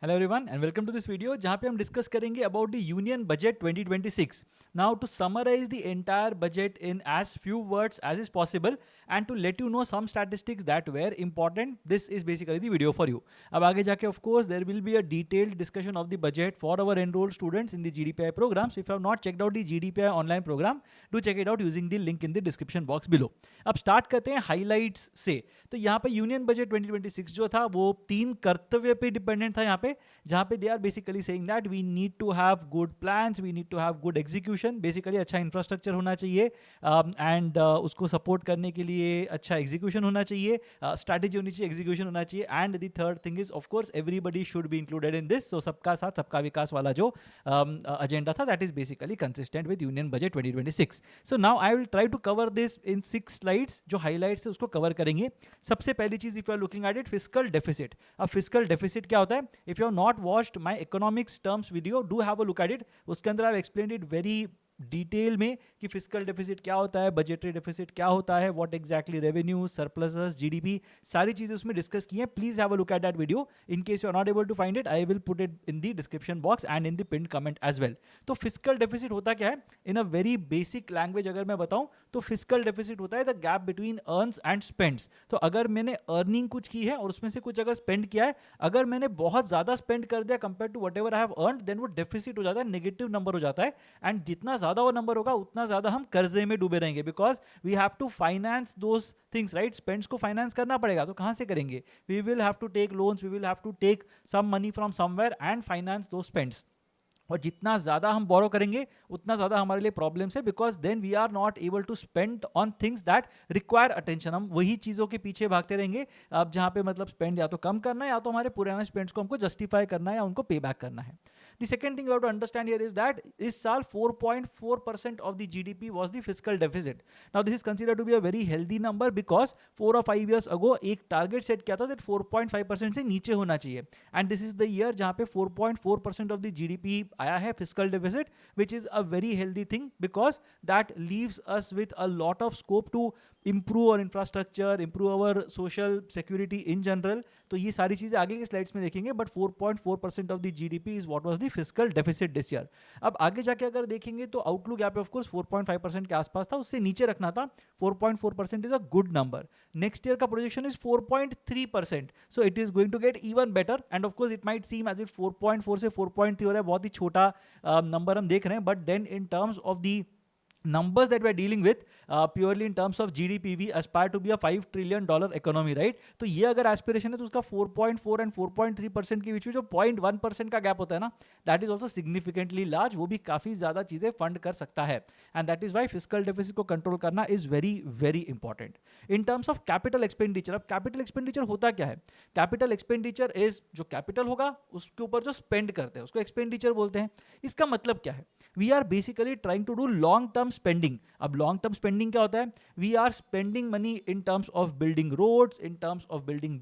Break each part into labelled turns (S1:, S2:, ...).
S1: Hello everyone and welcome to this video जहाँ पे हम डिस्कस करेंगे about the Union Budget 2026. Now to summarize the entire budget in as few words as is possible and to let you know some statistics that were important, this is basically the video for you. अब आगे जाके of course there will be a detailed discussion of the budget for our enrolled students in the GDPI program. So if you have not checked out the GDPI online program, do check it out using the link in the description box below. अब start करते हैं highlights से. तो यहाँ पे union budget 2026 जो था वो 3 कर्तव्य पे डिपेंडेंट था यहाँ पे, जहाँ पे they are basically saying that we need to have good plans, we need to have good execution. Basically अच्छा इंफ्रास्ट्रक्चर होना चाहिए एंड उसको सपोर्ट करने के लिए अच्छा एग्जीक्यूशन होना चाहिए, स्ट्रैटेजी होनी चाहिए, एग्जीक्यूशन होना चाहिए. And the third thing is of course everybody should be included in this. So सबका साथ सबका विकास वाला जो एजेंडा था that is basically consistent with union budget 2026. So now I will try to cover this in 6 slides. जो highlights है उसको कवर करेंगे. सबसे पहली चीज if you are looking at it, fiscal deficit. अब फिस्कल डेफिसिट क्या होता है? If you are not watched my economics terms video, do have a look at it. उसके अंदर I explain it very detail में कि फिस्कल डेफिसिट क्या होता है, बजटरी डेफिसिट क्या होता है, what exactly revenue, surpluses, GDP, सारी चीजें उसमें डिस्कस की हैं. Please have a look at that video. In case you are not able to find it, I will put it in the description box and in the pin comment as well. तो fiscal deficit होता क्या है? In a very basic language अगर मैं बताऊं तो fiscal deficit होता है the gap between earns and spends. तो अगर मैंने अर्निंग कुछ की है और उसमें से कुछ अगर स्पेंड किया है, अगर मैंने बहुत ज्यादा स्पेंड कर दिया compare to whatever I have earn, then वो डेफिसिट हो जाता है, नेगेटिव नंबर हो जाता है. एंड जितना ज्यादा वो नंबर होगा उतना ज्यादा हम कर्जे में डूबे रहेंगे, because we have to finance those things, right? Spends को फाइनेंस करना पड़ेगा, तो कहां से करेंगे? We will have to take loans, we will have to take some money from somewhere and finance those spends. और जितना ज़्यादा हम बोरो करेंगे उतना ज़्यादा हमारे लिए प्रॉब्लम्स है, because then we are not able to spend on things that require attention. हम वही चीज़ों के पीछे भागते रहेंगे अब जहाँ पे मतलब स्पेंड या तो कम करना है या तो हमारे पुराने स्पेंड्स को हमको जस्टिफाई करना है या उनको पे बैक करना है. The second thing you have to understand here is that इस साल 4.4% of the GDP was the fiscal deficit. Now this is considered to be a very healthy number because 4 or 5 years ago एक target set किया था that 4.5% से नीचे होना चाहिए. And this is the year जहाँ पे 4.4% of the GDP आया है fiscal deficit, which is a very healthy thing because that leaves us with a lot of scope to improve our infrastructure, improve our social security in general. तो ये सारी चीज़ें आगे के स्लाइड्स में देखेंगे, but 4.4% of the GDP is what was the fiscal deficit this year. अब आगे जाके अगर देखेंगे तो आउटलुक यहाँ पे ऑफ कोर्स 4.5% के आसपास था, उससे नीचे रखना था. 4.4% is a good number. Next year का projection is 4.3%, so it is going to get even better. And of course it might seem as if 4.4 से 4.3 हो रहा है, बहुत ही छोटा नंबर हम देख रहे हैं, but then in terms of the numbers that we are dealing with, purely in terms of GDP, we aspire to be a $5 trillion economy, right? तो ये अगर एस्पिरेशन है तो उसका 4.4 एंड 4.3% के बीच में जो 0.1% का गैप होता है ना, that is also significantly large. वो भी काफ़ी ज़्यादा चीज़ें फंड कर सकता है, and that is why fiscal deficit को कंट्रोल करना is very very important. In terms of capital expenditure, अब कैपिटल एक्सपेंडिचर होता क्या है? कैपिटल एक्सपेंडिचर इज जो कैपिटल होगा उसके ऊपर जो स्पेंड करते हैं उसको एक्सपेंडिचर बोलते हैं. इसका मतलब क्या है? We are basically trying to do long term spending. अब लॉन्ग टर्म स्पेंडिंग क्या होता है? We are spending money in terms of building roads, in terms of building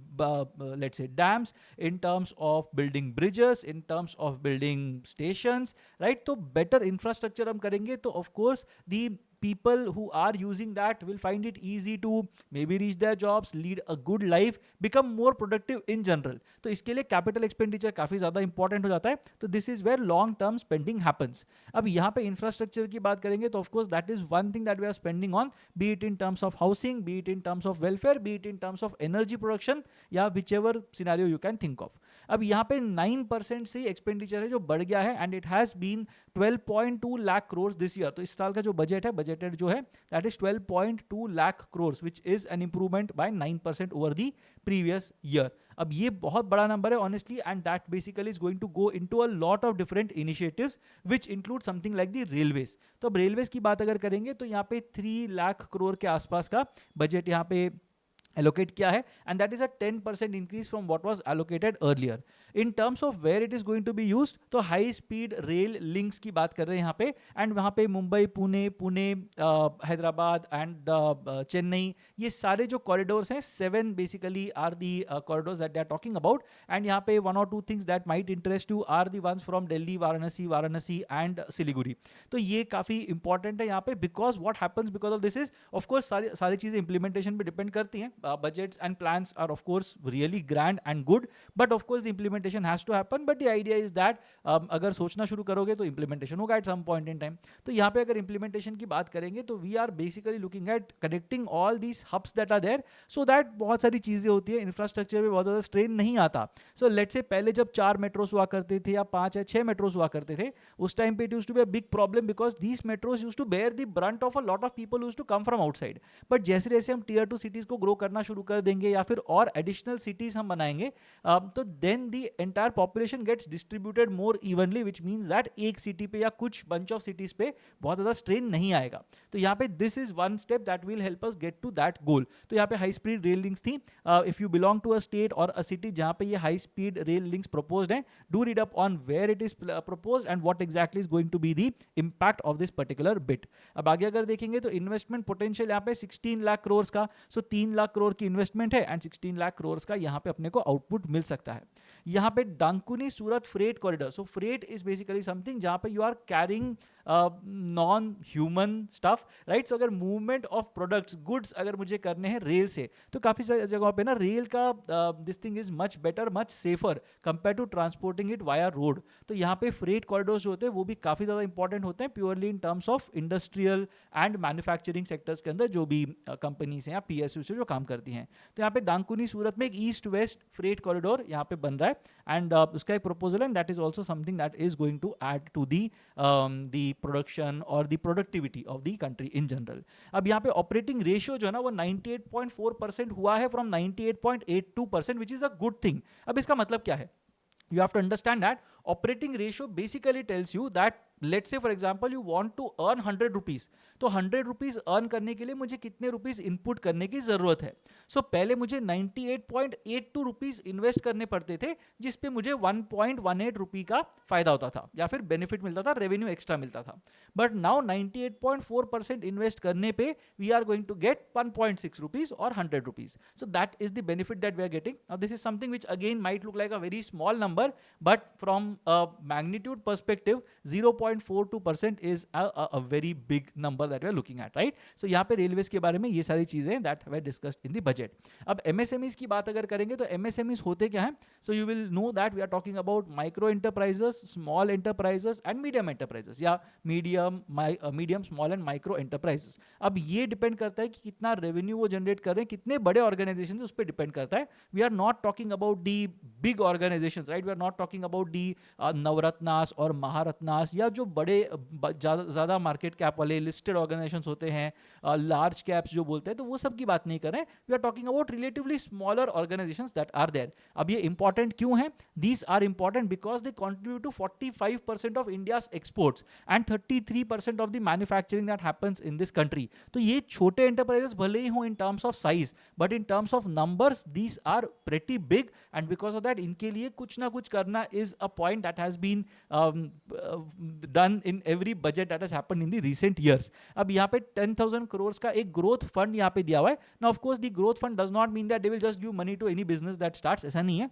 S1: let's say dams, in terms of building bridges, in terms of building stations, right? तो better infrastructure हम करेंगे तो of course the people who are using that will find it easy to maybe reach their jobs, lead a good life, become more productive in general. तो इसके लिए capital expenditure काफ़ी ज़्यादा important हो जाता है. तो this is where long term spending happens. अब यहाँ पे इंफ्रास्ट्रक्चर की बात करेंगे तो of course that is one thing that we are spending on, be it in terms of housing, be it in terms of welfare, be it in terms of energy production, या whichever scenario you can think of. अब यहाँ पे 9% से expenditure है जो बढ़ गया है, and it has been 12.2 lakh crore this year. तो इस साल का जो बजट है, बजटेड जो है, that is 12.2 lakh crore, which is an improvement by 9% over the previous year. अब ये बहुत बड़ा नंबर है honestly, and that basically is going to go into a lot of different initiatives which include something like the railways. तो अब railways की बात अगर करेंगे तो यहाँ पे 3 लाख करोड़ के आसपास का बजट यहाँ पे एलोकेट किया है, and that is a 10% increase from what was allocated earlier. In terms of where it is going to be used, तो हाई स्पीड रेल लिंक्स की बात कर रहे हैं यहाँ पे, एंड वहाँ पे मुंबई, पुणे, हैदराबाद एंड चेन्नई, ये सारे जो कॉरिडोर्स हैं, 7 basically are the corridors that they are talking about. And यहाँ पे 1 or 2 things that might interest you are the ones from Delhi, Varanasi and Siliguri. तो ये काफ़ी इंपॉर्टेंट है यहाँ पे, because what happens because of this is of course सारी चीज़ें इंप्लीमेंटेशन पे डिपेंड करती हैं, budgets and plans are of course really grand and good, but of course the implementation has to happen. But the idea is that अगर सोचना शुरू करोगे तो implementation होगा at some point in time. तो यहाँ पे अगर implementation की बात करेंगे तो we are basically looking at connecting all these hubs that are there so that बहुत सारी चीज़ें होती है, इंफ्रास्ट्रक्चर पे बहुत ज़्यादा स्ट्रेन नहीं आता. सो लेट्स से पहले जब 4 मेट्रोस हुआ करते थे या 5 या 6 मेट्रोस हुआ करते थे, उस टाइम पे it used to be a big problem because these metros used to bear the brunt of a lot of people used to come from outside. But जैसे जैसे हम टियर 2 सिटीज को ग्रो करना शुरू कर देंगे या फिर और एडिशनल सिटीज हम बनाएंगे, तो then the entire population gets distributed more evenly, which means that एक सिटी पे या कुछ बंच ऑफ सिटीज पे बहुत ज़्यादा स्ट्रेन नहीं आएगा. तो यहाँ पे this is one step that will help us get to that goal. तो यहाँ पे हाई स्पीड रेल लिंक्स थी. If you belong to a state or a city जहाँ पे ये high speed rail links proposed हैं, do read up on where it is proposed and what exactly is going to be the impact of this particular bit. अब आगे अगर देखेंगे तो investment potential यहाँ पे 16 लाख करोड़ का, सो 3 लाख करोड़ की इन्वेस्टमेंट है एंड 16 लाख करोड़ का यहाँ पे अपने को आउटपुट मिल सकता है. यहाँ पे Dankuni Surat freight corridor. So freight is basically something जहाँ पे you are carrying non human stuff, right. So अगर मूवमेंट ऑफ प्रोडक्ट्स गुड्स अगर मुझे करने हैं रेल से, तो काफ़ी सारी जगहों पे ना रेल का this thing is much better, much safer compare to transporting it via road. तो यहाँ पे फ्रेट कॉरिडोर्स जो होते हैं वो भी काफ़ी ज़्यादा इंपॉर्टेंट होते हैं purely in terms of industrial and manufacturing sectors के अंदर जो भी कंपनीज हैं या PSU से जो काम करती हैं. तो यहाँ पे डांकुनी सूरत में एक ईस्ट वेस्ट फ्रेट कॉरिडोर यहाँ पे बन रहा है एंड उसका एक proposal and that is also something that is going to add to the production और the productivity of the country in general. अब यहाँ पे ऑपरेटिंग रेशियो जो है ना वो 98.4% हुआ है from 98.82%, which is a good thing. अब इसका मतलब क्या है? You have to understand that operating ratio basically tells you that let's say for example you want to earn 100 rupees. तो 100 rupees earn करने के लिए मुझे कितने रुपीस इनपुट करने की जरूरत है? सो पहले मुझे 98.82 रुपीस इन्वेस्ट करने पड़ते थे जिस पे मुझे 1.18 रुपी का फायदा होता था या फिर बेनिफिट मिलता था, रेवेन्यू एक्स्ट्रा मिलता था. बट नाउ 98.4% इन्वेस्ट करने पे we are going to get 1.6 rupees और 100 rupees. So that is the benefit that we are getting. Now this is something which again might look like a very small number, but from a magnitude perspective 0.42% is a very big number that we are looking at, right? So यहाँ पे railways के बारे में ये सारी चीजें that were discussed in the budget. अब MSMEs की बात अगर करेंगे तो MSMEs होते क्या हैं? So you will know that we are talking about micro enterprises, small enterprises and medium enterprises या medium, small and micro enterprises. अब ये डिपेंड करता है कि कितना रेवेन्यू वो जनरेट कर रहे हैं, कितने बड़े ऑर्गेनाइजेशन उस पर डिपेंड करता है. We are not talking about the big organisation, right. We are not talking about the Navratnas और महारत्नास या जो बड़े ज़्यादा मार्केट कैप वाले लिस्टेड ऑर्गेनाइजेशंस होते हैं, लार्ज कैप्स जो बोलते हैं, तो वो सब की बात नहीं कर रहे हैं. We are talking about relatively smaller organisations that are there. अब ये इंपॉर्टेंट क्यों है? These are important because they contribute to 45% of India's exports and 33% of the manufacturing that happens in this country. तो ये छोटे एंटरप्राइजेस भले ही हो in terms of size, but in terms of numbers these are pretty big and because of that इनके लिए कुछ ना कुछ करना is a point that has been done in every budget that has happened in the recent years. अब यहाँ पे 10,000 crores का एक growth fund यहाँ पे दिया हुआ है. Now of course the growth fund does not mean that they will just give money to any business that starts, ऐसा नहीं है.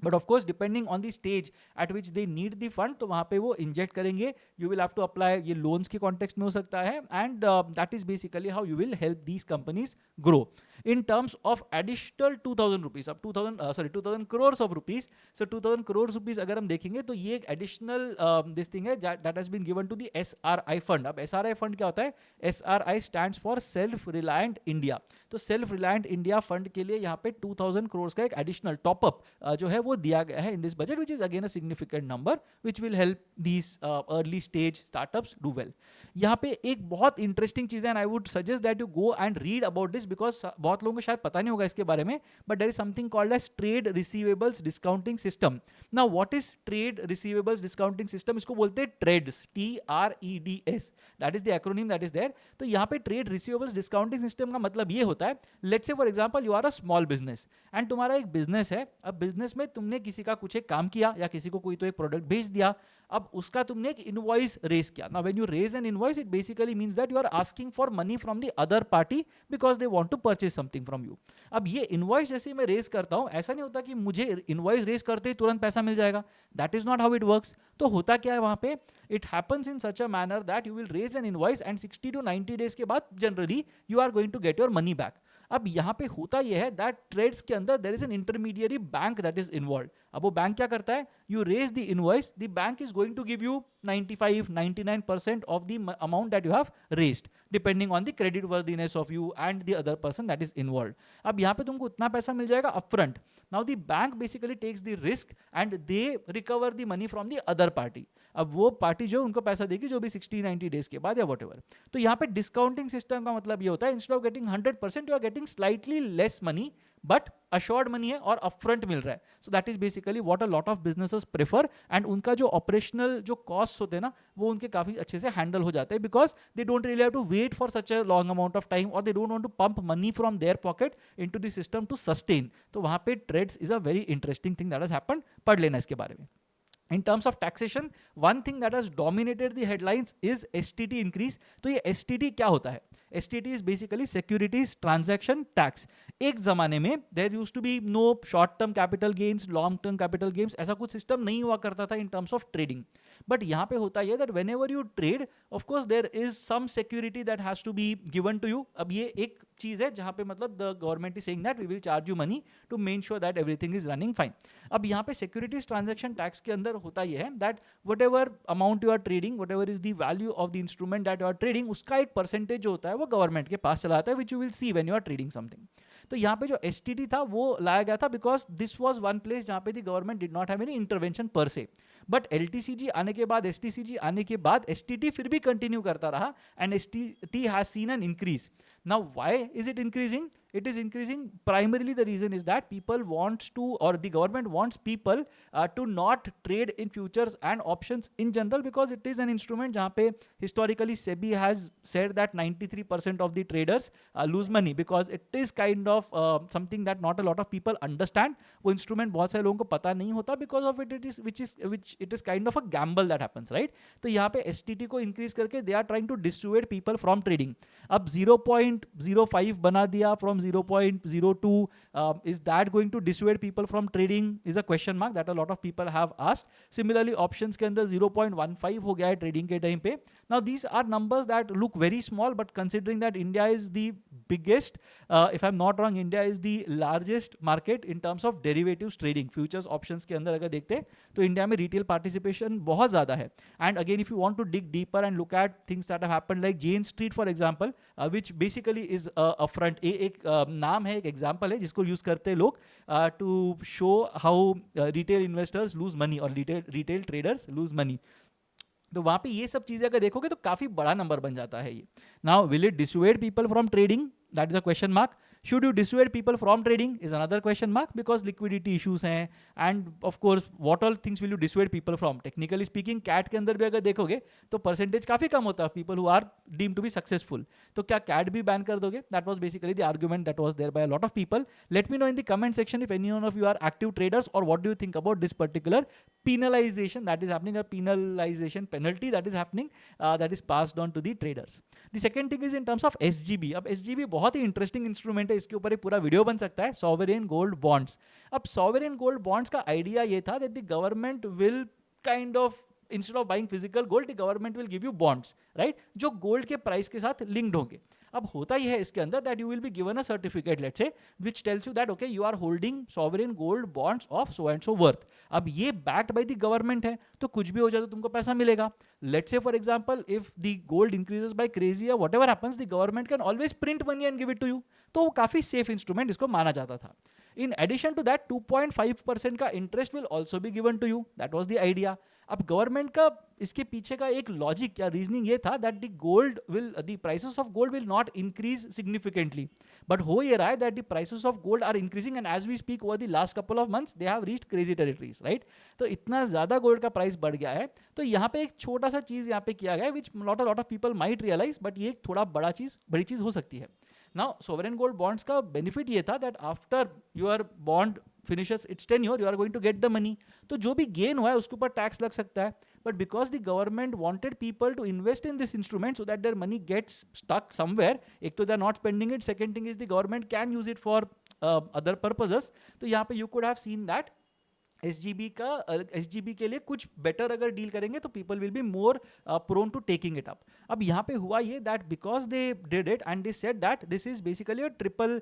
S1: But of course depending on the stage at which they need the fund, तो वहाँ पे वो inject करेंगे. You will have to apply, ये loans के कॉन्टेक्स्ट में हो सकता है and that is basically how you will help these companies grow. In terms of additional 2,000 rupees, अब 2,000 crores of rupees. So 2,000 crores rupees अगर हम देखेंगे तो ये एक एडिशनल दिस थिंग है that has been given to the SRI fund. अब SRI fund क्या होता है? SRI stands for self reliant India. तो सेल्फ रिलायंट इंडिया फंड के लिए यहाँ पे 2,000 crores का एक एडिशनल टॉपअप जो है वो दिया गया है in this budget, which is again a significant number which will help these early stage startups do well. यहाँ पे एक बहुत इंटरेस्टिंग चीज है and I would suggest that you go and read about this because बहुत लोगों को शायद पता नहीं होगा इसके बारे में, but there is something called as trade receivables discounting system. Now what is trade receivables discounting system? इसको बोलते हैं TReDS, TREDS. That is the acronym that is there. तो यहाँ पे ट्रेड रिसीवेबल्स डिस्काउंटिंग सिस्टम का मतलब ये होता है, let's say for example you are a small business and तुम्हारा एक बिजनेस है. अब बिजनेस में तुमने किसी का कुछ एक काम किया या किसी को कोई तो एक प्रोडक्ट भेज दिया. अब उसका तुमने एक इनवॉइस रेज किया. Now when you raise an invoice it basically means that you are asking for money from the other party because they want to purchase something from you. अब ये इनवॉइस जैसे मैं रेज करता हूं, ऐसा नहीं होता कि मुझे इनवॉइस रेज करते ही तुरंत पैसा मिल जाएगा. That is not how it works. तो होता क्या है वहां पे? It happens in such a manner that you will raise an invoice and 60 to 90 days के बाद generally you are going to get your money back. अब यहाँ पे होता यह है दैट ट्रेड्स के अंदर there is an intermediary bank that is involve. अब वो बैंक क्या करता है, you raise the invoice, the bank is going to give you 95-99% of the amount that you have raised depending on the credit worthiness of you and the other person that is involved. अब यहाँ पे तुमको उतना पैसा मिल जाएगा upfront. Now the bank basically takes the risk and they recover the money from the other party. अब वो पार्टी जो उनको पैसा देगी जो भी 60-90 डेज के बाद या वट एवर. तो यहाँ पे डिस्काउंटिंग सिस्टम का मतलब ये होता है, instead of getting 100% you are getting slightly less money but assured money है और अपफ्रंट मिल रहा है. So that is basically what a lot of businesses prefer, and उनका जो ऑपरेशनल जो कॉस्ट होते हैं ना वो उनके काफी अच्छे से हैंडल हो जाते हैं, because they don't really have to wait for such a long amount of time और they don't want to pump money from their pocket into the system to sustain. तो वहां पे trades is a very interesting thing that has happened. पढ़ लेना इसके बारे में. In terms of taxation, one thing that has dominated the headlines is STT increase. तो ये STT क्या होता है? STT is basically Securities Transaction Tax. एक जमाने में there used to be no short term capital gains, long term capital gains, ऐसा कुछ सिस्टम नहीं हुआ करता था in terms of trading. But यहाँ पे होता है that whenever you trade, of course there is some security that has to be given to you. अब ये एक चीज है जहाँ पे मतलब the government is saying that we will charge you money to make sure that everything is running fine. अब यहाँ पे Securities Transaction Tax के अंदर होता यह है that whatever amount you are trading, whatever is the value of the instrument that you are trading, उसका एक परसेंटेज जो होता है वो गवर्नमेंट के पास चला आता है, which you will see when you are trading something. तो यहाँ पे जो STT था वो लाया गया था because this was one place जहाँ पे the government did not have any intervention per se. But LTCG आने के बाद, STCG आने के बाद STT फिर भी कंटिन्यू करता रहा and STT has seen an increase. Now, why is it increasing? It is increasing primarily, the reason is that people wants to, or the government wants people to not trade in futures and options in general, because it is an instrument जहाँ पे historically SEBI has said that 93% of the traders lose money because it is kind of something that not a lot of people understand. वो instrument बहुत सारे लोगों को पता नहीं होता, because of it it is kind of a gamble that happens, right? तो यहाँ पे STT को increase करके they are trying to dissuade people from trading. अब 0.05 बना दिया from 0.02, is that going to dissuade people from trading is a question mark that a lot of people have asked. Similarly options के अंदर 0.15 हो गया है trading के time पे. Now these are numbers that look very small, but considering that India is the biggest, if I'm not wrong, India is the largest market in terms of derivatives trading, futures options के अंदर अगर देखते हैं तो India में retail participation बहुत ज़्यादा है. And again, if you want to dig deeper and look at things that have happened like Jane Street for example, which basically is a front, एक नाम है, एक एग्जाम्पल है जिसको यूज करते हैं लोग to show how retail investors lose money और रिटेल ट्रेडर्स लूज मनी. तो वहां पे ये सब चीजें अगर देखोगे तो काफी बड़ा नंबर बन जाता है ये. Now will it dissuade people from trading? That is a question mark. Should you dissuade people from trading is another question mark, because liquidity issues हैं, and of course what all things will you dissuade people from? Technically speaking CAT के अंदर भी अगर देखोगे तो percentage काफी कम होता है people who are deemed to be successful. तो क्या CAT भी बैन कर दोगे? That was basically the argument that was there by a lot of people. Let me know in the comment section if any one of you are active traders, or what do you think about this particular penalization that is happening, a penalization penalty that is happening, that is passed on to the traders. The second thing is in terms of SGB. अब SGB बहुत ही interesting instrument है, इसके ऊपर एक पूरा video बन सकता है. Sovereign gold bonds. अब सॉवरेन गोल्ड बॉन्ड्स का आइडिया ये था that the government will kind of, instead of buying physical gold, the government will give you bonds, right, जो गोल्ड के प्राइस के साथ लिंक्ड होंगे. अब होता ही है इसके अंदर that you will be given a certificate, let's say, which tells you that okay you are holding sovereign gold bonds of so and so worth. अब ये बैक्ड बाय द गवर्नमेंट है तो कुछ भी हो जाए तो तुमको पैसा मिलेगा. Let's say for example if the gold increases by crazy और whatever happens, the government can always print money and give it to you. तो वो काफी सेफ इंस्ट्रूमेंट इसको माना जाता था. In addition to that, 2.5% का interest will also be given to you. That was the idea. अब गवर्नमेंट का इसके पीछे का एक लॉजिक या रीजनिंग ये था that the prices of gold will not increase significantly. But हो ये रहा है that the prices of gold are increasing, and as we speak over the last couple of months they have reached crazy territories, right. तो इतना ज्यादा gold का price बढ़ गया है. तो यहाँ पे एक छोटा सा चीज यहाँ पे किया गया है which lot of people might realise, but ये थोड़ा बड़ी चीज हो सकती है. Now, sovereign gold bonds का benefit ये था that after your bond finishes its tenure, you are going to get the money. तो जो भी gain हुआ है उसके ऊपर tax लग सकता है. But because the government wanted people to invest in this instrument so that their money gets stuck somewhere, एक तो they are not spending it, second thing is the government can use it for other purposes. तो यहाँ पे you could have seen that SGB के लिए कुछ better अगर deal करेंगे तो people will be more prone to taking it up. अब यहाँ पे हुआ ये that because they did it and they said that this is basically a triple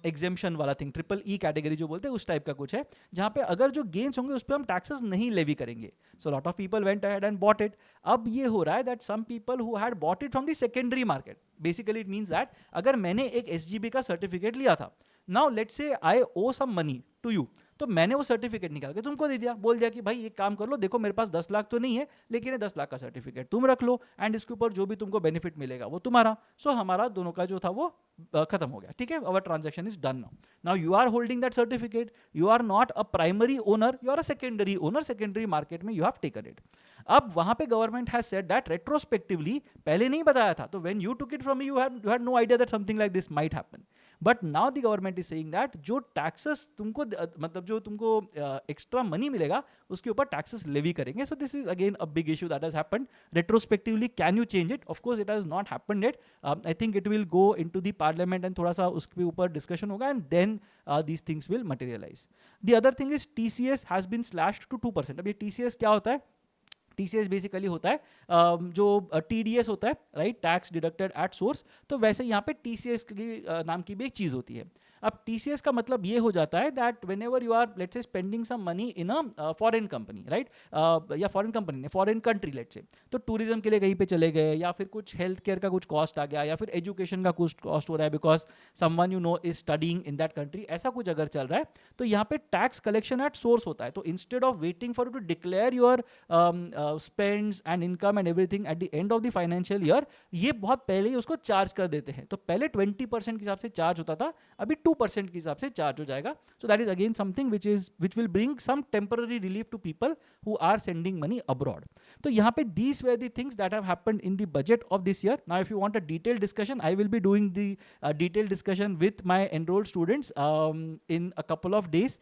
S1: exemption वाला थिंग, ट्रिपल ई कैटेगरी जो बोलते हैं उस टाइप का कुछ है, जहाँ पे अगर जो गेन्स होंगे उस पर हम टैक्सेस नहीं लेवी करेंगे. So lot of people went ahead and bought it. अब ये हो रहा है that some people who had bought it from the secondary market, basically it means that अगर मैंने एक एसजीबी का सर्टिफिकेट लिया था, now let's say I owe some money to you, तो मैंने वो सर्टिफिकेट निकाल के तुमको दे दिया, बोल दिया कि भाई एक काम कर लो, देखो मेरे पास 10 लाख तो नहीं है लेकिन ये 10 लाख का सर्टिफिकेट तुम रख लो एंड इसके ऊपर जो भी तुमको बेनिफिट मिलेगा वो तुम्हारा. सो हमारा दोनों का जो था वो खत्म हो गया. ठीक है, our transaction is done now. Now you are holding that certificate, you are not a primary owner, you are a secondary owner, secondary market में यू हैव टेकन इट. अब वहां पे government has said that retrospectively, पहले नहीं बताया था तो when you took it from me you had no idea that something like this might happen. But now the government is saying that जो taxes तुमको मतलब जो तुमको एक्स्ट्रा मनी मिलेगा उसके ऊपर टैक्सेस लेवी करेंगे. So this is again a big issue that has happened. Retrospectively can you change it? Of course it has not happened yet. I think it will go into the parliament and थोड़ा सा उसके ऊपर discussion होगा and then these things will materialize. The other thing is TCS has been slashed to 2%. अब ये TCS क्या होता है? TCS बेसिकली होता है जो TDS होता है, right, tax deducted at source. तो वैसे यहाँ पे TCS की नाम की भी एक चीज़ होती है. अब TCS का मतलब ये हो जाता है that whenever you are let's say spending some money in a foreign company, right, या फॉरेन कंपनी ने फॉरेन कंट्री लेट्स से, तो टूरिज्म के लिए कहीं पे चले गए या फिर कुछ हेल्थ केयर का कुछ कॉस्ट आ गया या फिर एजुकेशन का कुछ कॉस्ट हो रहा है because someone you know is studying in that country, ऐसा कुछ अगर चल रहा है तो यहाँ पे टैक्स कलेक्शन एट सोर्स होता है. तो instead of waiting for to declare your spends and income and everything at the end of the financial year, ये बहुत पहले ही उसको चार्ज कर देते हैं. तो पहले 20% के हिसाब से चार्ज होता था, अभी 2% के हिसाब से चार्ज हो जाएगा. So that is again something which will bring some temporary relief to people who are sending money abroad. तो यहाँ पे these were the things that have happened in the budget of this year. Now if you want a detailed discussion, I will be doing the detailed discussion with my enrolled students in a couple of days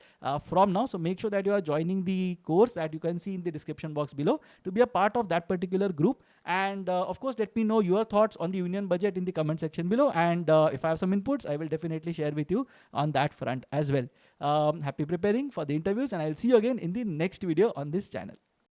S1: from now. So make sure that you are joining the course that you can see in the description box below to be a part of that particular group. And of course, let me know your thoughts on the union budget in the comment section below. And if I have some inputs, I will definitely share with you on that front as well. Happy preparing for the interviews, and I'll see you again in the next video on this channel.